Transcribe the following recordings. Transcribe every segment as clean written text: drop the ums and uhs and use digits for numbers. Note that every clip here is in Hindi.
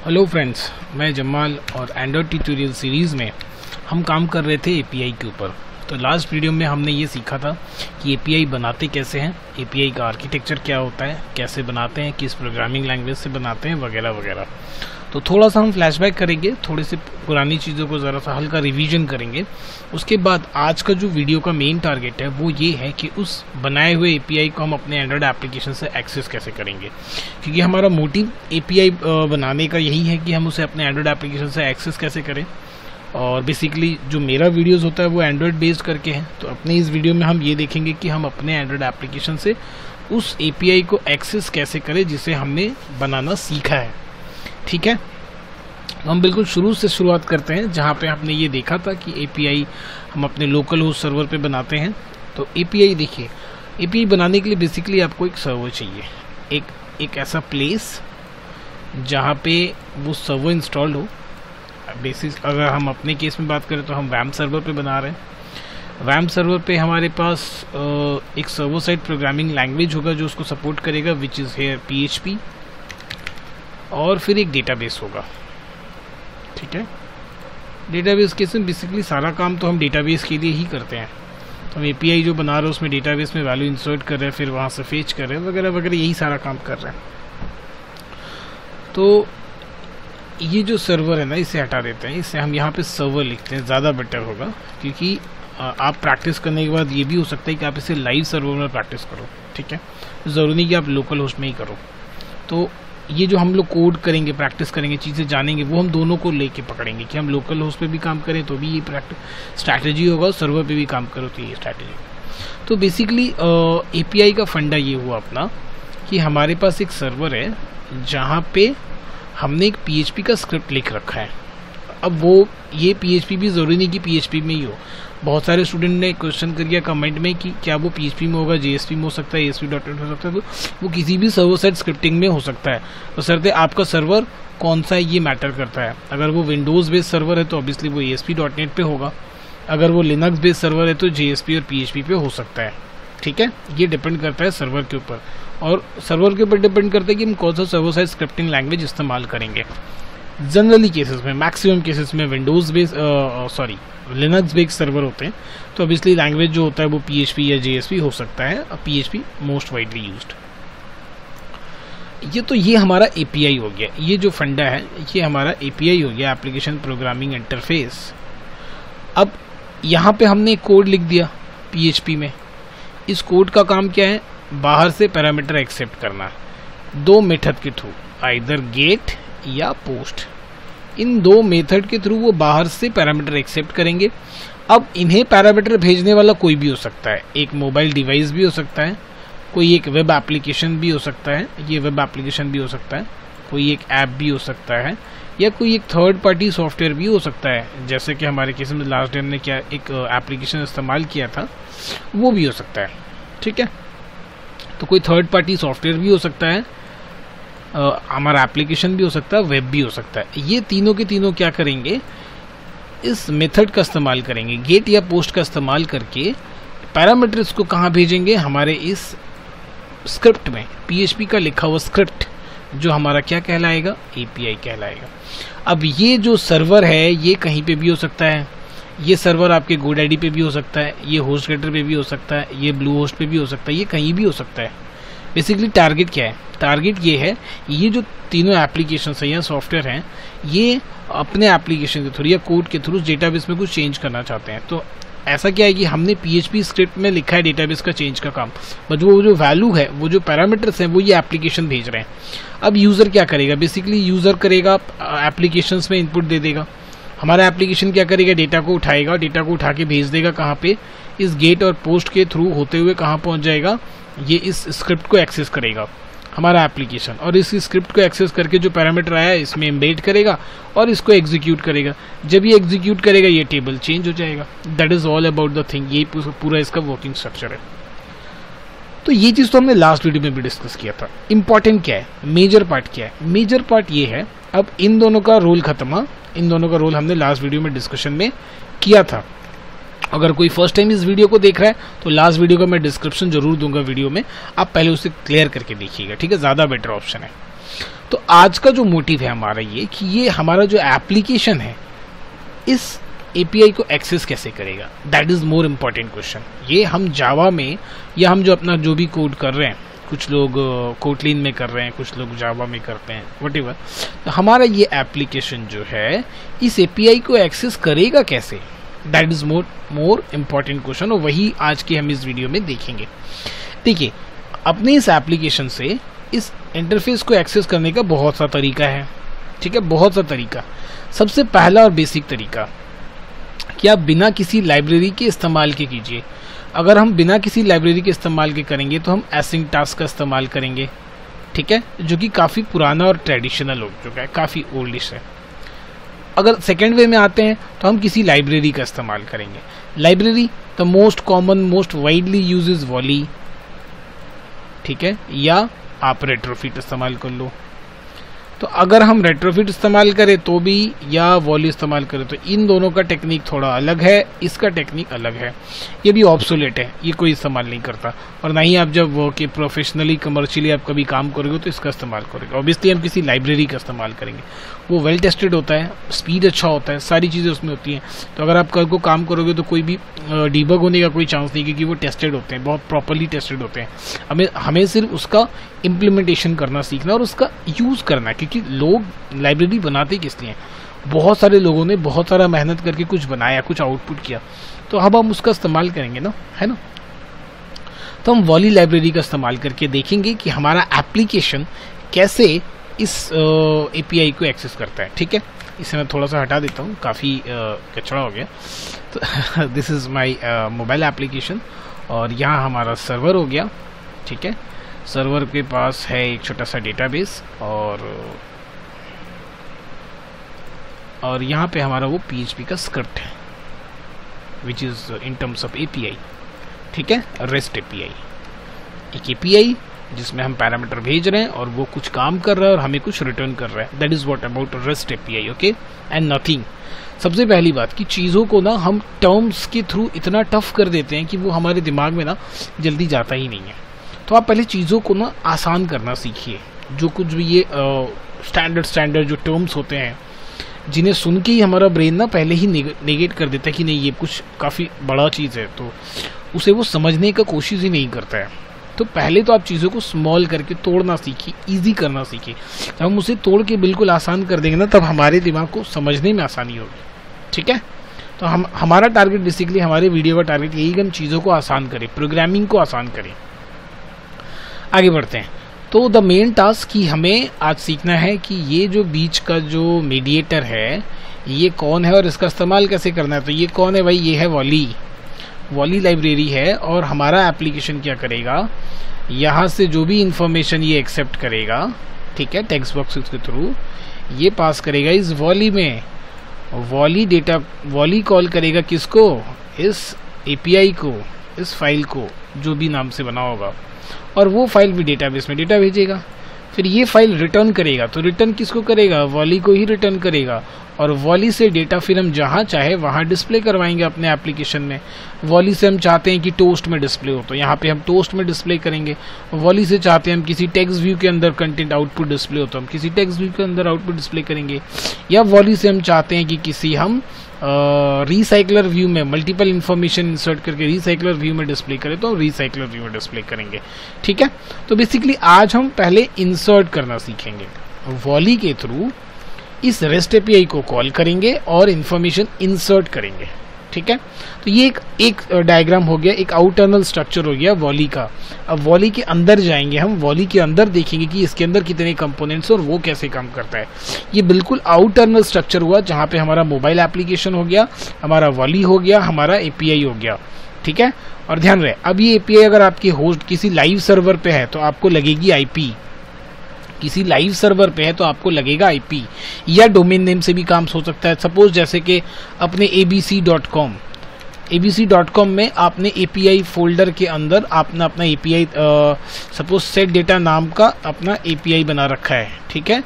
हेलो फ्रेंड्स, मैं जमाल और एंड्रॉयड ट्यूटोरियल सीरीज़ में हम काम कर रहे थे एपीआई के ऊपर। तो लास्ट वीडियो में हमने ये सीखा था कि एपीआई बनाते कैसे हैं, एपीआई का आर्किटेक्चर क्या होता है, कैसे बनाते हैं, किस प्रोग्रामिंग लैंग्वेज से बनाते हैं वगैरह वगैरह। तो थोड़ा सा हम फ्लैशबैक करेंगे, थोड़ी सी पुरानी चीज़ों को ज़रा सा हल्का रिवीजन करेंगे। उसके बाद आज का जो वीडियो का मेन टारगेट है वो ये है कि उस बनाए हुए एपीआई को हम अपने एंड्रॉयड एप्लीकेशन से एक्सेस कैसे करेंगे, क्योंकि हमारा मोटिव एपीआई बनाने का यही है कि हम उसे अपने एंड्रॉयड एप्लीकेशन से एक्सेस कैसे करें। और बेसिकली जो मेरा वीडियोस होता है वो एंड्रॉयड बेस्ड करके है। तो अपने इस वीडियो में हम ये देखेंगे कि हम अपने एंड्रॉयड एप्लीकेशन से उस एपीआई को एक्सेस कैसे करें जिसे हमने बनाना सीखा है। ठीक है, हम बिल्कुल शुरू से शुरुआत करते हैं, जहाँ पे हमने ये देखा था कि एपीआई हम अपने लोकल होस्ट सर्वर पे बनाते हैं। तो एपीआई देखिए, एपीआई बनाने के लिए बेसिकली आपको एक सर्वर चाहिए, एक ऐसा प्लेस जहाँ पे वो सर्वर इंस्टॉल्ड हो। बेसिस अगर हम अपने केस में बात करें तो हम वैम सर्वर पे बना रहे हैं। वैम सर्वर पे हमारे पास एक सर्वर साइड प्रोग्रामिंग लैंग्वेज होगा जो उसको सपोर्ट करेगा, विच इज़ हेयर PHP, और फिर एक डेटाबेस होगा। ठीक है, डेटाबेस केस में बेसिकली सारा काम तो हम डेटाबेस के लिए ही करते हैं। तो हम एपीआई जो बना रहे हैं उसमें डेटाबेस में वैल्यू इंसर्ट कर रहे हैं, फिर वहाँ से फेच कर रहे हैं वगैरह वगैरह, यही सारा काम कर रहे हैं। तो ये जो सर्वर है ना, इसे हटा देते हैं, इसे हम यहाँ पे सर्वर लिखते हैं, ज़्यादा बेटर होगा। क्योंकि आप प्रैक्टिस करने के बाद ये भी हो सकता है कि आप इसे लाइव सर्वर में प्रैक्टिस करो। ठीक है, ज़रूरी नहीं कि आप लोकल होस्ट में ही करो। तो ये जो हम लोग कोड करेंगे, प्रैक्टिस करेंगे, चीज़ें जानेंगे, वो हम दोनों को लेके पकड़ेंगे कि हम लोकल होस्ट पे भी काम करें तो भी ये प्रैक्टिस स्ट्रैटेजी होगा, और सर्वर पे भी काम करो तो ये स्ट्रैटेजी। तो बेसिकली एपीआई का फंडा ये हुआ अपना कि हमारे पास एक सर्वर है जहाँ पे हमने एक PHP का स्क्रिप्ट लिख रखा है। अब वो ये PHP भी ज़रूरी नहीं कि PHP में ही हो। बहुत सारे स्टूडेंट ने क्वेश्चन कर दिया कमेंट में कि क्या वो PHP में होगा, JSP में हो सकता है, ASP.NET हो सकता है। तो वो किसी भी सर्वर साइड स्क्रिप्टिंग में हो सकता है, बशर्ते आपका सर्वर कौन सा है ये मैटर करता है। अगर वो विंडोज़ बेस्ड सर्वर है तो ऑब्वियसली वो ASP.NET पे होगा, अगर वो लिनक्स बेस्ड सर्वर है तो JSP और PHP पे हो सकता है। ठीक है, ये डिपेंड करता है सर्वर के ऊपर, और सर्वर के ऊपर डिपेंड करता है कि हम कौन सा सर्वर साइड स्क्रिप्टिंग लैंग्वेज इस्तेमाल करेंगे। जनरली केसेस में, मैक्सिमम केसेस में Windows based Linux based server होते हैं, तो ऑब्वियसली लैंग्वेज जो होता है वो PHP या JSP हो सकता है। PHP most widely used. ये हमारा API हो गया, ये जो फंडा है ये हमारा API हो गया, एप्लीकेशन प्रोग्रामिंग इंटरफेस। अब यहाँ पे हमने एक कोड लिख दिया PHP में। इस कोड का काम क्या है? बाहर से पैरामीटर एक्सेप्ट करना, दो मेथड के थ्रू, आइदर गेट या पोस्ट। इन दो मेथड के थ्रू वो बाहर से पैरामीटर एक्सेप्ट करेंगे। अब इन्हें पैरामीटर भेजने वाला कोई भी हो सकता है, एक मोबाइल डिवाइस भी हो सकता है, कोई एक वेब एप्लीकेशन भी हो सकता है, ये वेब एप्लीकेशन भी हो सकता है, कोई एक ऐप भी हो सकता है, या कोई एक थर्ड पार्टी सॉफ्टवेयर भी हो सकता है। जैसे कि हमारे केस में लास्ट डे हमने क्या एक एप्लीकेशन इस्तेमाल किया था, वो भी हो सकता है। ठीक है, तो कोई थर्ड पार्टी सॉफ्टवेयर भी हो सकता है, हमारा एप्लीकेशन भी हो सकता है, वेब भी हो सकता है। ये तीनों के तीनों क्या करेंगे? इस मेथड का इस्तेमाल करेंगे, गेट या पोस्ट का इस्तेमाल करके पैरामीटर्स को कहाँ भेजेंगे? हमारे इस स्क्रिप्ट में, PHP का लिखा हुआ स्क्रिप्ट जो हमारा क्या कहलाएगा? API कहलाएगा। अब ये जो सर्वर है ये कहीं पे भी हो सकता है, ये सर्वर आपके GoDaddy पे भी हो सकता है, ये HostGator पे भी हो सकता है, ये Bluehost पे भी हो सकता है, ये कहीं भी हो सकता है। बेसिकली टारगेट क्या है? टारगेट ये है, ये जो तीनों एप्लीकेशन है या सॉफ्टवेयर हैं, ये अपने एप्लीकेशन के थ्रू या कोड के थ्रू डेटाबेस में कुछ चेंज करना चाहते हैं। तो ऐसा क्या है कि हमने PHP स्क्रिप्ट में लिखा है डेटाबेस का चेंज का काम, बट वो जो वैल्यू है, वो जो पैरामीटर्स हैं, वो ये एप्लीकेशन भेज रहे हैं। अब यूज़र क्या करेगा? बेसिकली यूज़र करेगा, एप्लीकेशंस में इनपुट दे देगा। हमारा एप्लीकेशन क्या करेगा? डेटा को उठाएगा, डेटा को उठा के भेज देगा कहाँ पे? इस गेट और पोस्ट के थ्रू होते हुए कहाँ पहुँच जाएगा? ये इस स्क्रिप्ट को एक्सेस करेगा हमारा एप्लीकेशन, और इस स्क्रिप्ट को एक्सेस करके जो पैरामीटर आया है इसमें एम्बेड करेगा और इसको एग्जीक्यूट करेगा। जब ये एग्जीक्यूट करेगा ये टेबल चेंज हो जाएगा। That is all about the thing. ये पूरा इसका वर्किंग स्ट्रक्चर है। तो ये चीज़ तो हमने लास्ट वीडियो में भी डिस्कस किया था। इंपॉर्टेंट क्या है? मेजर पार्ट क्या है? मेजर पार्ट ये है, अब इन दोनों का रोल खत्म। इन दोनों का रोल हमने लास्ट वीडियो में डिस्कशन में किया था। अगर कोई फर्स्ट टाइम इस वीडियो को देख रहा है तो लास्ट वीडियो का मैं डिस्क्रिप्शन जरूर दूंगा वीडियो में, आप पहले उसे क्लियर करके देखिएगा। ठीक है, ज़्यादा बेटर ऑप्शन है। तो आज का जो मोटिव है हमारा ये कि ये हमारा जो एप्लीकेशन है इस API को एक्सेस कैसे करेगा, that is more important question. ये हम जावा में या हम जो अपना जो भी कोड कर रहे हैं, कुछ लोग कोटलिन में कर रहे हैं, कुछ लोग जावा में करते हैं, व्हाटएवर, तो हमारा ये एप्लीकेशन जो है इस API को एक्सेस करेगा कैसे, that is more important question, और वही आज के हम इस वीडियो में देखेंगे। देखिए, अपने इस एप्लीकेशन से इस इंटरफेस को एक्सेस करने का बहुत सा तरीका है, ठीक है, बहुत सा तरीका। सबसे पहला और बेसिक तरीका कि आप बिना किसी लाइब्रेरी के इस्तेमाल के कीजिए। अगर हम बिना किसी लाइब्रेरी के इस्तेमाल के करेंगे तो हम एसिंग टास्क का इस्तेमाल करेंगे, ठीक है, जो कि काफ़ी पुराना और ट्रेडिशनल हो चुका है, काफ़ी ओल्डिश है। अगर सेकेंड वे में आते हैं तो हम किसी लाइब्रेरी का इस्तेमाल करेंगे। Library the most common most widely use is Volley, ठीक है, या आप रेट्रोफिट इस्तेमाल कर लो। तो अगर हम रेट्रोफिट इस्तेमाल करें तो भी या वॉली इस्तेमाल करें तो इन दोनों का टेक्निक थोड़ा अलग है, इसका टेक्निक अलग है, ये भी ऑब्सोलेट है, ये कोई इस्तेमाल नहीं करता। और ना ही आप जब वो कि प्रोफेशनली कमर्शियली आप कभी काम करोगे तो इसका इस्तेमाल करोगे। ऑब्वियसली हम किसी लाइब्रेरी का इस्तेमाल करेंगे, वो वेल टेस्टेड होता है, स्पीड अच्छा होता है, सारी चीज़ें उसमें होती हैं। तो अगर आप कल को काम करोगे तो कोई भी डीबग होने का कोई चांस नहीं, क्योंकि वो टेस्टेड होते हैं, बहुत प्रॉपरली टेस्टेड होते हैं। हमें सिर्फ उसका इम्प्लीमेंटेशन करना सीखना और उसका यूज़ करना, क्योंकि लोग लाइब्रेरी बनाते किस लिए, बहुत सारे लोगों ने बहुत सारा मेहनत करके कुछ बनाया, कुछ आउटपुट किया, तो अब हम उसका इस्तेमाल करेंगे ना, है ना। तो हम वॉली लाइब्रेरी का इस्तेमाल करके देखेंगे कि हमारा एप्लीकेशन कैसे इस API को एक्सेस करता है, ठीक है। इसे मैं थोड़ा सा हटा देता हूँ, काफ़ी कचरा हो गया। तो this is my mobile application, और यहाँ हमारा सर्वर हो गया, ठीक है। सर्वर के पास है एक छोटा सा डेटाबेस, और यहाँ पे हमारा वो PHP का स्क्रिप्ट है, which is in terms of API, ठीक है, रेस्ट API। एक API जिसमें हम पैरामीटर भेज रहे हैं और वो कुछ काम कर रहा है और हमें कुछ रिटर्न कर रहा है, that is what about rest API, okay, and nothing. सबसे पहली बात कि चीज़ों को ना हम टर्म्स के थ्रू इतना टफ कर देते हैं कि वो हमारे दिमाग में ना जल्दी जाता ही नहीं है। तो आप पहले चीज़ों को ना आसान करना सीखिए। जो कुछ भी ये स्टैंडर्ड जो टर्म्स होते हैं, जिन्हें सुन के ही हमारा ब्रेन ना पहले ही नेगेट कर देता है कि नहीं ये कुछ काफ़ी बड़ा चीज़ है, तो उसे वो समझने का कोशिश ही नहीं करता है। तो पहले तो आप चीज़ों को स्मॉल करके तोड़ना सीखिए, इजी करना सीखिए। जब हम उसे तोड़ के बिल्कुल आसान कर देंगे ना, तब हमारे दिमाग को समझने में आसानी होगी, ठीक है। तो हमारा टारगेट बेसिकली, हमारे वीडियो का टारगेट यही कि हम चीज़ों को आसान करें, प्रोग्रामिंग को आसान करें। आगे बढ़ते हैं। तो द मेन टास्क की हमें आज सीखना है कि ये जो बीच का जो मीडिएटर है ये कौन है और इसका इस्तेमाल कैसे करना है। तो ये कौन है भाई, ये है वॉली लाइब्रेरी है, और हमारा एप्लीकेशन क्या करेगा, यहाँ से जो भी इंफॉर्मेशन ये एक्सेप्ट करेगा, ठीक है, टेक्स्ट बॉक्सेस के थ्रू ये पास करेगा इस वॉली में। वॉली कॉल करेगा किसको, इस API को, इस फाइल को, जो भी नाम से बना होगा, और वो फाइल भी डेटाबेस में डेटा भेजेगा। फिर ये फाइल रिटर्न करेगा, तो रिटर्न किसको करेगा, वॉली को ही रिटर्न करेगा, और वॉली से डेटा फिर हम जहाँ चाहे वहाँ डिस्प्ले करवाएंगे अपने एप्लीकेशन में। वॉली से हम चाहते हैं कि टोस्ट में डिस्प्ले हो, तो यहाँ पे हम टोस्ट में डिस्प्ले करेंगे। वॉली से चाहते हैं हम किसी टेक्स्ट व्यू के अंदर कंटेंट आउटपुट डिस्प्ले हो, तो हम किसी टेक्स्ट व्यू के अंदर आउटपुट डिस्प्ले करेंगे। या वॉली से हम चाहते हैं कि किसी हम रिसाइकलर व्यू में मल्टीपल इन्फॉर्मेशन इंसर्ट करके रिसाइकलर व्यू में डिस्प्ले करें, तो रिसाइकलर व्यू में डिस्प्ले करेंगे, ठीक है। तो बेसिकली आज हम पहले इंसर्ट करना सीखेंगे। वॉली के थ्रू इस रेस्ट API को कॉल करेंगे और इन्फॉर्मेशन इंसर्ट करेंगे, ठीक है। तो ये एक डायग्राम हो गया, एक आउटर्नल स्ट्रक्चर हो गया वॉली का। अब वॉली के अंदर जाएंगे हम, वॉली के अंदर देखेंगे कि इसके अंदर कितने कंपोनेंट्स और वो कैसे काम करता है। ये बिल्कुल आउटर्नल स्ट्रक्चर हुआ, जहाँ पे हमारा मोबाइल एप्लीकेशन हो गया, हमारा वॉली हो गया, हमारा API हो गया, ठीक है। और ध्यान रहे, अब ये API अगर आपकी होस्ट किसी लाइव सर्वर पे है तो आपको लगेगी IP, किसी लाइव सर्वर पे है तो आपको लगेगा IP, या डोमेन नेम से भी काम हो सकता है। सपोज जैसे कि अपने abc.com में आपने API फोल्डर के अंदर आपने अपना API सपोज सेट डेटा नाम का अपना API बना रखा है, ठीक है।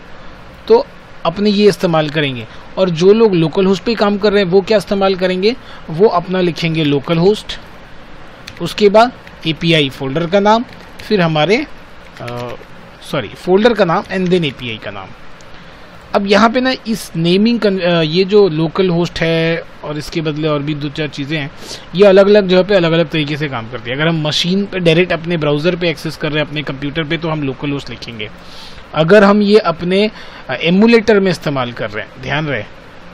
तो अपने ये इस्तेमाल करेंगे, और जो लोग लोकल होस्ट पे काम कर रहे हैं वो क्या इस्तेमाल करेंगे, वो अपना लिखेंगे लोकल होस्ट, उसके बाद API फोल्डर का नाम, फिर हमारे सॉरी फोल्डर का नाम एंड देन एपीआई का नाम। अब यहाँ पे ना इस नेमिंग ये जो लोकल होस्ट है और इसके बदले और भी 2-4 चीज़ें हैं, ये अलग अलग जगह पे अलग अलग तरीके से काम करती है। अगर हम मशीन पे डायरेक्ट अपने ब्राउज़र पे एक्सेस कर रहे हैं अपने कंप्यूटर पे, तो हम लोकल होस्ट लिखेंगे। अगर हम ये अपने एमुलेटर में इस्तेमाल कर रहे हैं, ध्यान रहे,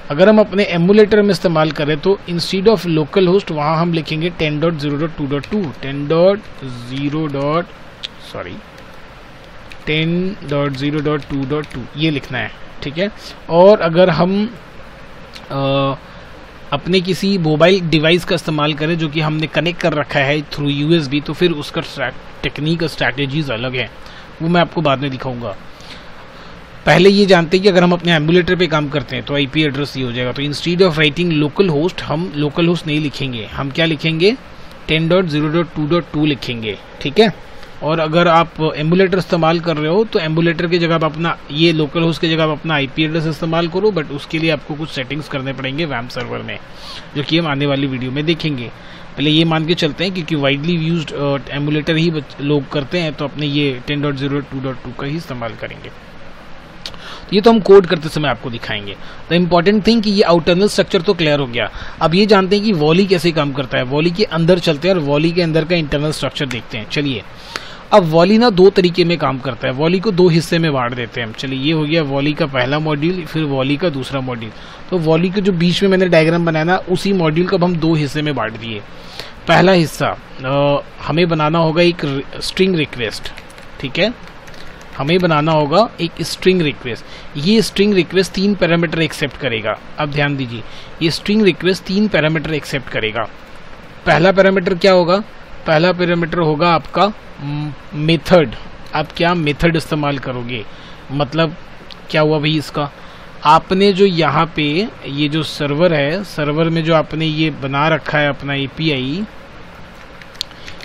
अगर हम अपने एमुलेटर में इस्तेमाल करें तो इंस्टीड ऑफ लोकल होस्ट वहाँ हम लिखेंगे 10.0.2.2 10.0.2.2 ये लिखना है, ठीक है। और अगर हम अपने किसी मोबाइल डिवाइस का इस्तेमाल करें जो कि हमने कनेक्ट कर रखा है थ्रू यूएसबी, तो फिर उसका टेक्निक और स्ट्रैटेजीज अलग है, वो मैं आपको बाद में दिखाऊंगा। पहले ये जानते हैं कि अगर हम अपने एमुलेटर पे काम करते हैं तो आईपी एड्रेस ये हो जाएगा। तो instead of writing local host हम लोकल होस्ट नहीं लिखेंगे, हम क्या लिखेंगे 10.0.2.2 लिखेंगे, ठीक है। और अगर आप एमुलेटर इस्तेमाल कर रहे हो तो एमुलेटर की जगह आप अपना ये लोकल होस्ट की जगह आप अपना आईपी एड्रेस इस्तेमाल करो, बट उसके लिए आपको कुछ सेटिंग्स करने पड़ेंगे वैम सर्वर में, जो कि हम आने वाली वीडियो में देखेंगे। पहले ये मान के चलते हैं क्योंकि वाइडली यूज्ड एमुलेटर ही लोग करते हैं, तो अपने ये 10.0.2.2 का ही इस्तेमाल करेंगे। ये तो हम कोड करते समय आपको दिखाएंगे। द इम्पॉर्टेंट थिंग कि ये आउटरनल स्ट्रक्चर तो क्लियर हो गया। अब ये जानते हैं कि वॉली कैसे काम करता है। वॉली के अंदर चलते हैं और वॉली के अंदर का इंटरनल स्ट्रक्चर देखते हैं। चलिए, अब वॉली ना 2 तरीके में काम करता है। वॉली को 2 हिस्से में बांट देते हैं हम। चलिए, ये हो गया वॉली का पहला मॉड्यूल, फिर वॉली का दूसरा मॉड्यूल। तो वॉली के जो बीच में मैंने डायग्राम बनाया ना, उसी मॉड्यूल को हम 2 हिस्से में बांट दिए। पहला हिस्सा हमें बनाना होगा एक स्ट्रिंग रिक्वेस्ट, ठीक है, हमें बनाना होगा एक स्ट्रिंग रिक्वेस्ट। ये स्ट्रिंग रिक्वेस्ट 3 पैरामीटर एक्सेप्ट करेगा। अब ध्यान दीजिए, ये स्ट्रिंग रिक्वेस्ट 3 पैरामीटर एक्सेप्ट करेगा। पहला पैरामीटर क्या होगा? पहला पैरामीटर होगा आपका मेथड। आप क्या मेथड इस्तेमाल करोगे? मतलब क्या हुआ भाई इसका? आपने जो यहाँ पे ये जो सर्वर है, सर्वर में जो आपने ये बना रखा है अपना एपीआई,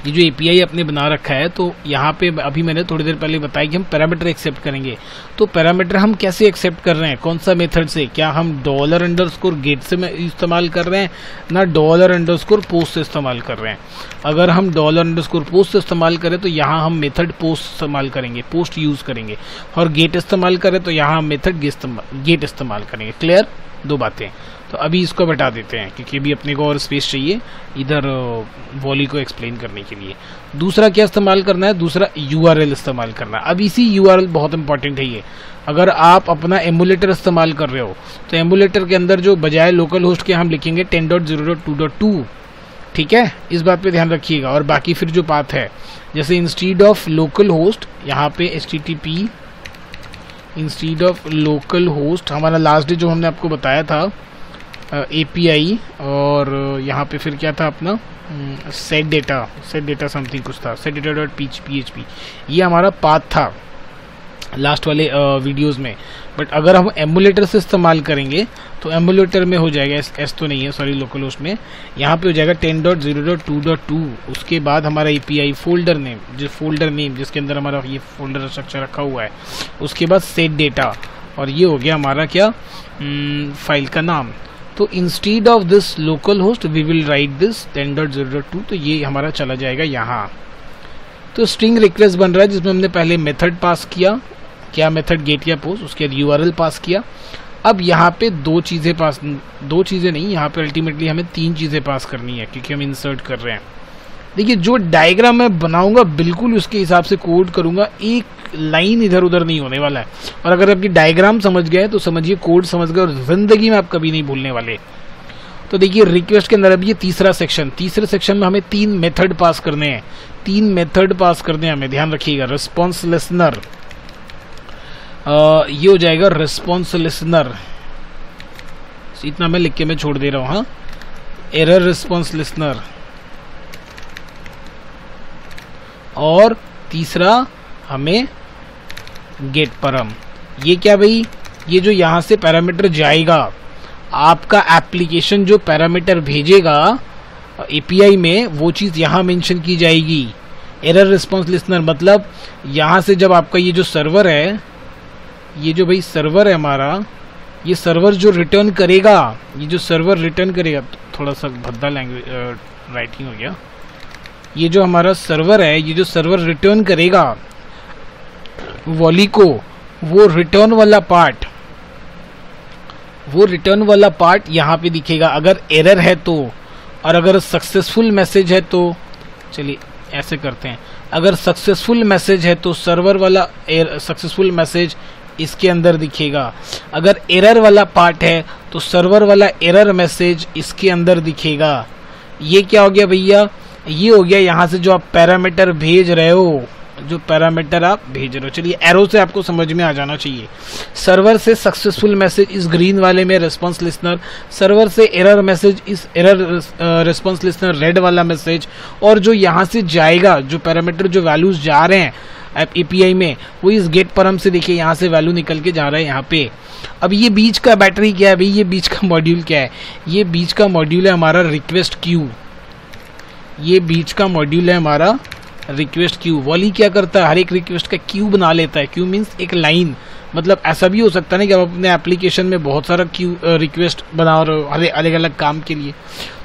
ये जो एपीआई आपने बना रखा है, तो यहाँ पे अभी मैंने थोड़ी देर पहले बताया कि हम पैरामीटर एक्सेप्ट करेंगे। तो पैरामीटर हम कैसे एक्सेप्ट कर रहे हैं? कौन सा मेथड से? क्या हम $_गेट से इस्तेमाल कर रहे हैं ना $_पोस्ट से इस्तेमाल कर रहे हैं? अगर हम $_पोस्ट से इस्तेमाल करें तो यहाँ हम मेथड पोस्ट इस्तेमाल करेंगे, पोस्ट यूज़ करेंगे। और गेट इस्तेमाल करें तो यहाँ हम मेथड गेट इस्तेमाल करेंगे। क्लियर? 2 बातें। तो अभी इसको बता देते हैं क्योंकि अभी अपने को और स्पेस चाहिए इधर वॉली को एक्सप्लेन करने के लिए। दूसरा क्या इस्तेमाल करना है? दूसरा यूआरएल इस्तेमाल करना है। अब इसी यूआरएल बहुत इंपॉर्टेंट है ये। अगर आप अपना एमुलेटर इस्तेमाल कर रहे हो तो एमुलेटर के अंदर जो बजाय लोकल होस्ट के हम लिखेंगे 10.0.2.2, ठीक है, इस बात पे ध्यान रखिएगा। और बाकी फिर जो पाथ है, जैसे इंस्टीड ऑफ लोकल होस्ट, यहाँ पे HTTP instead of local host, हमारा लास्ट डे जो हमने आपको बताया था API, और यहाँ पे फिर क्या था अपना सेट डेटा समथिंग कुछ था, सेट डेटा.php, ये हमारा पाथ था लास्ट वाले वीडियोस में। बट अगर हम एमुलेटर से इस्तेमाल करेंगे तो एमुलेटर में हो जाएगा, एस तो नहीं है, सॉरी, लोकल होस्ट में यहाँ पे हो जाएगा 10.0.2.2। उसके बाद हमारा API फोल्डर नेम, जो फोल्डर नेम जिसके अंदर हमारा ये फोल्डर स्ट्रक्चर रखा हुआ है, उसके बाद सेट डेटा, और ये हो गया हमारा क्या फाइल का नाम। तो instead of this local host we will write this 10.0.2, तो ये हमारा चला जाएगा यहाँ। तो स्ट्रिंग रिक्वेस्ट बन रहा है जिसमें हमने पहले मेथड पास किया, क्या मेथड गेट या पोस्ट, उसके बाद यूआरएल पास किया। अब यहाँ पे 2 चीज़ें नहीं, यहाँ पे अल्टीमेटली हमें 3 चीज़ें पास करनी है क्योंकि हम इंसर्ट कर रहे हैं। देखिए, जो डायग्राम मैं बनाऊंगा बिल्कुल उसके हिसाब से कोड करूंगा, एक लाइन इधर उधर नहीं होने वाला है। और अगर आपकी डायग्राम समझ गए तो समझिए कोड समझ गए, और जिंदगी में आप कभी नहीं भूलने वाले। तो देखिए, रिक्वेस्ट के अंदर अब ये तीसरे सेक्शन में हमें 3 मेथड पास करने हैं। 3 मेथड पास करने हैं हमें, ध्यान रखिएगा। रिस्पॉन्स लिसनर, ये हो जाएगा रिस्पॉन्स लिसनर, इतना मैं लिख के मैं छोड़ दे रहा हूँ। हाँ, एरर रिस्पॉन्स लिसनर, और तीसरा हमें गेट परम। ये क्या भाई? ये जो यहाँ से पैरामीटर जाएगा, आपका एप्लीकेशन जो पैरामीटर भेजेगा API में, वो चीज़ यहाँ मेंशन की जाएगी। एरर रिस्पॉन्स लिसनर मतलब यहाँ से जब आपका ये जो सर्वर है, ये जो भाई सर्वर है हमारा, ये सर्वर जो रिटर्न करेगा, ये जो सर्वर रिटर्न करेगा, थोड़ा सा भद्दा लैंग्वेज राइटिंग हो गया। ये जो हमारा सर्वर है, ये जो सर्वर रिटर्न करेगा, वॉली को वो रिटर्न वाला पार्ट यहाँ पे दिखेगा अगर एरर है तो, और अगर सक्सेसफुल मैसेज है तो, चलिए ऐसे करते हैं, अगर सक्सेसफुल मैसेज है तो सर्वर वाला सक्सेसफुल मैसेज इसके अंदर दिखेगा, अगर एरर वाला पार्ट है तो सर्वर वाला एरर मैसेज इसके अंदर दिखेगा। ये क्या हो गया भैया, ये हो गया यहाँ से जो आप पैरामीटर भेज रहे हो, चलिए एरो से आपको समझ में आ जाना चाहिए। सर्वर से सक्सेसफुल मैसेज इस ग्रीन वाले में रिस्पांस लिसनर, सर्वर से एरर मैसेज इस एरर रिस्पांस लिसनर रेड वाला मैसेज, और जो यहाँ से जाएगा, जो पैरामीटर जो वैल्यूज जा रहे हैं एपीआई में, वो इस गेट परम से देखिए यहाँ से वैल्यू निकल के जा रहा है यहाँ पे। अब ये बीच का बैटरी क्या है भाई, ये बीच का मॉड्यूल क्या है, ये बीच का मॉड्यूल है हमारा रिक्वेस्ट क्यू, ये बीच का मॉड्यूल है हमारा रिक्वेस्ट क्यू। वॉली क्या करता है, हर एक रिक्वेस्ट का क्यू बना लेता है। क्यू मीन्स एक लाइन, मतलब ऐसा भी हो सकता है ना कि आप अपने एप्लीकेशन में बहुत सारा क्यू रिक्वेस्ट बना रहे हो अलग अलग काम के लिए,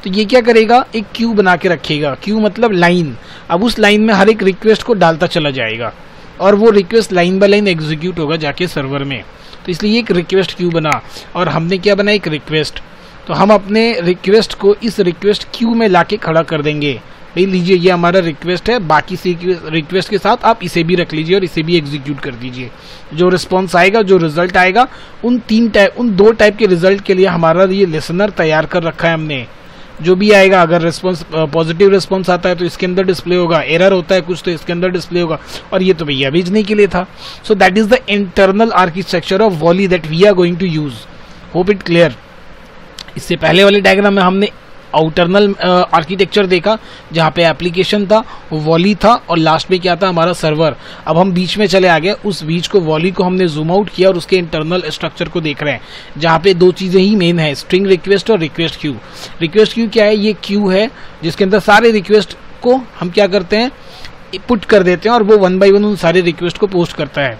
तो ये क्या करेगा, एक क्यू बना के रखेगा। क्यू मतलब लाइन। अब उस लाइन में हर एक रिक्वेस्ट को डालता चला जाएगा और वो request line by line execute होगा जाके सर्वर में। तो इसलिए एक रिक्वेस्ट क्यू बना, और हमने क्या बना, एक रिक्वेस्ट। तो हम अपने रिक्वेस्ट को इस रिक्वेस्ट क्यू में लाके खड़ा कर देंगे। भाई लीजिए ये हमारा रिक्वेस्ट है, बाकी रिक्वेस्ट के साथ आप इसे भी रख लीजिए और इसे भी एग्जीक्यूट कर दीजिए। जो रिस्पॉन्स आएगा, जो रिजल्ट आएगा, उन दो टाइप के रिजल्ट के लिए हमारा ये लिसनर तैयार कर रखा है हमने। जो भी आएगा, अगर रिस्पॉन्स पॉजिटिव रिस्पॉन्स आता है तो इसके अंदर डिस्प्ले होगा, एरर होता है कुछ तो इसके अंदर डिस्प्ले होगा, और ये तो भैया भेजने के लिए था। So that is the internal architecture of Volley that we are going to use. Hope it clear. इससे पहले वाले डायग्राम में हमने आउटरनल आर्किटेक्चर देखा, जहाँ पे एप्लीकेशन था, वॉली था, और लास्ट में क्या था, हमारा सर्वर। अब हम बीच में चले आ गए, उस बीच को वॉली को हमने जूम आउट किया और उसके इंटरनल स्ट्रक्चर को देख रहे हैं, जहाँ पे दो चीज़ें ही मेन है, स्ट्रिंग रिक्वेस्ट और रिक्वेस्ट क्यू। रिक्वेस्ट क्यू क्या है, ये क्यू है जिसके अंदर सारे रिक्वेस्ट को हम क्या करते हैं, पुट कर देते हैं, और वो 1 बाय 1 उन सारे रिक्वेस्ट को पोस्ट करता है।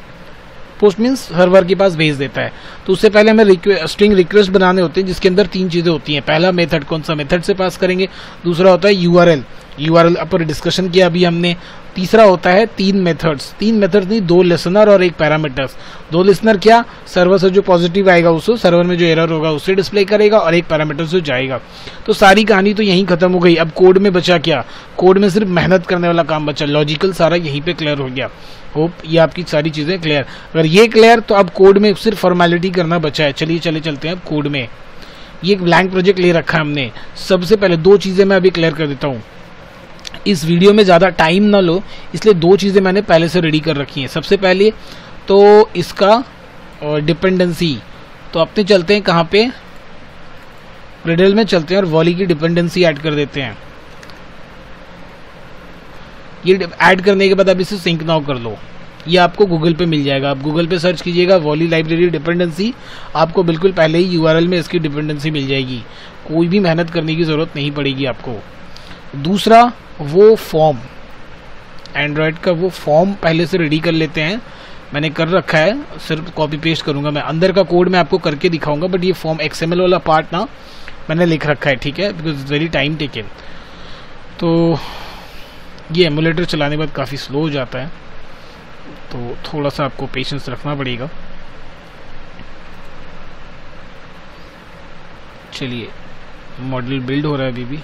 पोस्ट मीन्स सर्वर के पास भेज देता है। तो उससे पहले हमें स्ट्रिंग रिक्वेस्ट बनाने होते हैं, जिसके अंदर 3 चीज़ें होती हैं। पहला मेथड, कौन सा मेथड से पास करेंगे। दूसरा होता है यूआरएल पर डिस्कशन किया अभी हमने। तीसरा होता है 3 मेथड्स नहीं, 2 लिसनर और 1 पैरामीटर्स। 2 लिसनर क्या, सर्वर से जो पॉजिटिव आएगा उसको, सर्वर में जो एरर होगा उससे डिस्प्ले करेगा, और 1 पैरामीटर से जाएगा। तो सारी कहानी तो यहीं खत्म हो गई। अब कोड में बचा क्या, कोड में सिर्फ मेहनत करने वाला काम बचा, लॉजिकल सारा यहीं पे क्लियर हो गया। होप ये आपकी सारी चीज़ें क्लियर। अगर ये क्लियर तो अब कोड में सिर्फ फॉर्मेलिटी करना बचा है। चलिए चलते हैं अब कोड में। ये एक ब्लैंक प्रोजेक्ट ले रखा है हमने। सबसे पहले 2 चीज़ें मैं अभी क्लियर कर देता हूँ, इस वीडियो में ज़्यादा टाइम ना लो, इसलिए 2 चीज़ें मैंने पहले से रेडी कर रखी हैं। सबसे पहले तो इसका डिपेंडेंसी, तो अपने चलते हैं कहाँ पे, ग्रेडल में चलते हैं और वॉली की डिपेंडेंसी ऐड कर देते हैं। ये ऐड करने के बाद आप इसे सिंक नाउ कर लो। ये आपको गूगल पे मिल जाएगा, आप गूगल पे सर्च कीजिएगा वॉली लाइब्रेरी डिपेंडेंसी, आपको बिल्कुल पहले ही यूआरएल में इसकी डिपेंडेंसी मिल जाएगी। कोई भी मेहनत करने की ज़रूरत नहीं पड़ेगी आपको। दूसरा, वो फॉर्म, एंड्रॉयड का वो फॉर्म पहले से रेडी कर लेते हैं। मैंने कर रखा है, सिर्फ कॉपी पेस्ट करूँगा मैं। अंदर का कोड मैं आपको करके दिखाऊंगा, बट ये फॉर्म XML वाला पार्ट ना मैंने लिख रखा है, ठीक है, because it's very time taken. तो ये एमुलेटर चलाने के बाद काफ़ी स्लो हो जाता है, तो थोड़ा सा आपको पेशेंस रखना पड़ेगा। चलिए, मॉडल बिल्ड हो रहा है अभी भी,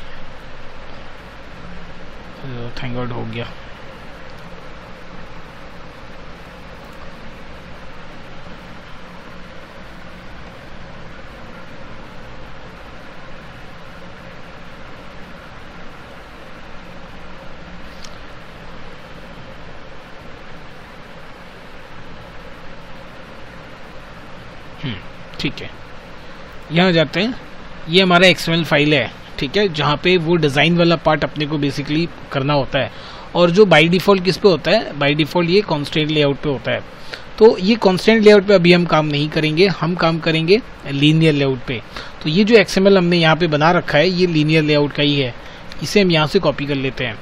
थैंक गॉड हो गया। ठीक है, यहाँ जाते हैं। ये हमारा XML फाइल है, ठीक है, जहाँ पे वो डिज़ाइन वाला पार्ट अपने को बेसिकली करना होता है। और जो बाय डिफ़ॉल्ट किस पे होता है, बाय डिफ़ॉल्ट ये कॉन्स्टेंट लेआउट पे होता है। तो ये कॉन्स्टेंट लेआउट पे अभी हम काम नहीं करेंगे, हम काम करेंगे लीनियर लेआउट पे। तो ये जो XML हमने यहाँ पे बना रखा है, ये लीनियर लेआउट का ही है। इसे हम यहाँ से कॉपी कर लेते हैं।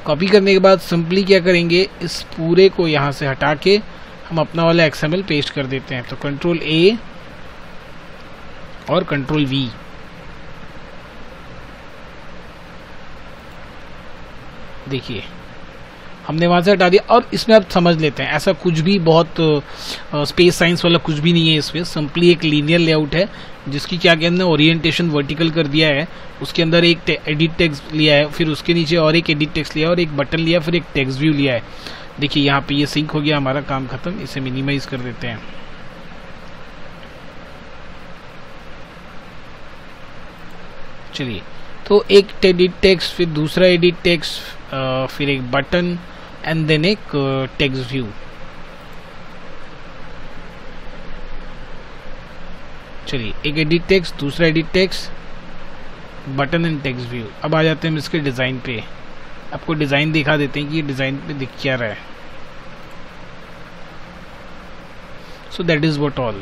कॉपी करने के बाद सिंपली क्या करेंगे, इस पूरे को यहाँ से हटा के हम अपना वाला XML पेस्ट कर देते हैं। तो Ctrl A और Ctrl V। देखिए हमने वहाँ से हटा दिया। और इसमें आप समझ लेते हैं ऐसा कुछ भी बहुत स्पेस साइंस वाला कुछ भी नहीं है इसमें, सिंपली एक लीनियर लेआउट है जिसकी क्या कहते हैं ओरिएंटेशन वर्टिकल कर दिया है। उसके अंदर एक एडिट टेक्स्ट लिया है, फिर उसके नीचे और एक एडिट टेक्स्ट लिया और एक बटन लिया, फिर एक टेक्स्ट व्यू लिया है। देखिए यहाँ पे ये सिंक हो गया, हमारा काम खत्म। इसे मिनिमाइज कर देते हैं। चलिए, तो एक एडिट टेक्स्ट, फिर दूसरा एडिट टेक्स्ट, फिर एक बटन एंड देन एक टेक्स्ट व्यू। चलिए, एक एडिट टेक्स्ट, दूसरा edit text, button and text view. अब आ जाते हैं हम इसके डिज़ाइन पे। आपको डिज़ाइन दिखा देते हैं कि ये डिज़ाइन पे दिख क्या रहा है। So that is what all.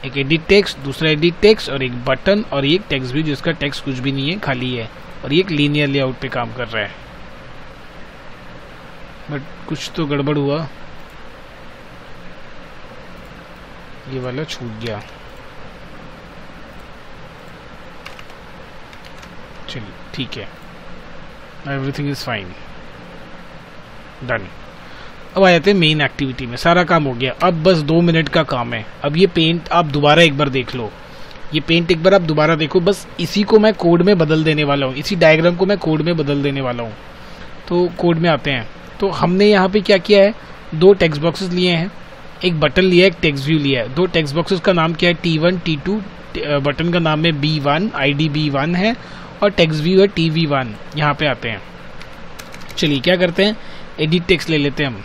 एक एडिट टेक्स्ट, दूसरा एडिट टेक्स्ट और एक बटन और एक टेक्स्ट व्यू जिसका टेक्स्ट कुछ भी नहीं है, खाली है, और ये एक लीनियर लेआउट पे काम कर रहा है। बट कुछ तो गड़बड़ हुआ, ये वाला छूट गया। चलिए ठीक है, एवरीथिंग इज फाइन, डन। अब आ जाते हैं मेन एक्टिविटी में। सारा काम हो गया, अब बस 2 मिनट का काम है। अब ये पेंट आप दोबारा एक बार देख लो, ये पेंट एक बार आप दोबारा देखो। बस इसी को मैं कोड में बदल देने वाला हूँ, इसी डायग्राम को मैं कोड में बदल देने वाला हूँ। तो कोड में आते हैं। तो हमने यहाँ पे क्या किया है, 2 टेक्स्ट बॉक्सेस लिए हैं, एक बटन लिया है, एक टेक्स्ट व्यू लिया है। 2 टेक्स्ट बॉक्सेस का नाम क्या है, T1 T2, बटन का नाम है B1, ID B1 है, और टेक्स्ट व्यू है TV1। यहाँ पे आते हैं। चलिए क्या करते हैं, एडिट टेक्स्ट ले लेते हैं हम,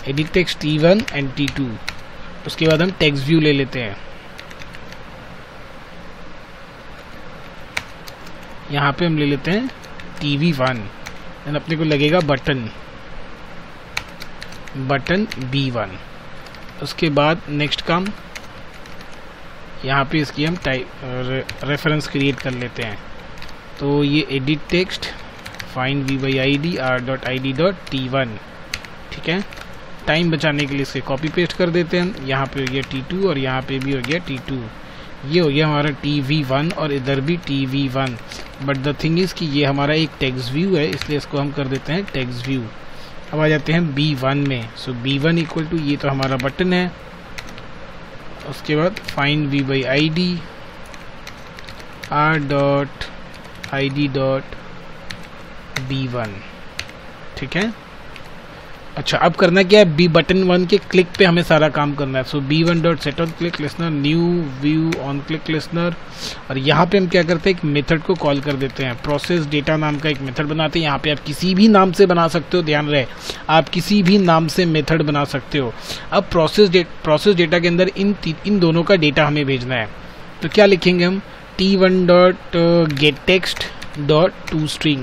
edit text T1 and T2। उसके बाद हम टेक्स्ट व्यू ले लेते हैं। यहाँ पे हम ले लेते हैं TV1 एंड अपने को लगेगा बटन B1। उसके बाद नेक्स्ट काम, यहाँ पे इसकी हम रेफरेंस क्रिएट कर लेते हैं। तो ये edit text find v by id r.id.t1, ठीक है। टाइम बचाने के लिए इसे कॉपी पेस्ट कर देते हैं। यहाँ पे हो गया T2 और यहाँ पे भी हो गया T2। ये हो गया हमारा TV1 और इधर भी TV1। But the thing is कि ये हमारा एक टेक्स्ट व्यू है, इसलिए इसको हम कर देते हैं टेक्स्ट व्यू। अब आ जाते हैं B1 में। सो B1 इक्वल टू, ये तो हमारा बटन है। उसके बाद find v by id r.id.b1, ठीक है। अच्छा, अब करना क्या है, बी बटन 1 के क्लिक पे हमें सारा काम करना है। सो b1.set on click listener, new view on click listener. और यहाँ पे हम क्या करते हैं, एक मेथड को कॉल कर देते हैं, प्रोसेस डेटा नाम का एक मेथड बनाते हैं। यहाँ पे आप किसी भी नाम से बना सकते हो, ध्यान रहे आप किसी भी नाम से मेथड बना सकते हो। अब प्रोसेस डेटा के अंदर इन दोनों का डेटा हमें भेजना है। तो क्या लिखेंगे हम, t1.getText.toString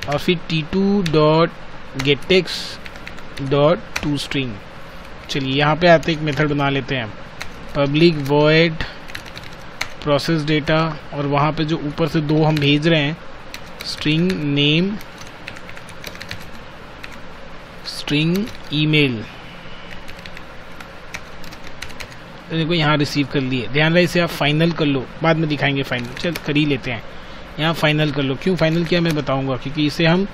और फिर t2.getText.toString। चलिए यहाँ पे आते एक मेथड बना लेते हैं, पब्लिक वॉइड प्रोसेस डेटा, और वहाँ पे जो ऊपर से 2 हम भेज रहे हैं, स्ट्रिंग नेम, स्ट्रिंग ईमेल। देखो यहाँ रिसीव कर लिए। ध्यान रहे इसे आप फाइनल कर लो, बाद में दिखाएंगे फाइनल। चल कर ही लेते हैं, यहाँ फाइनल कर लो। क्यों फाइनल किया मैं बताऊंगा, क्योंकि इसे हम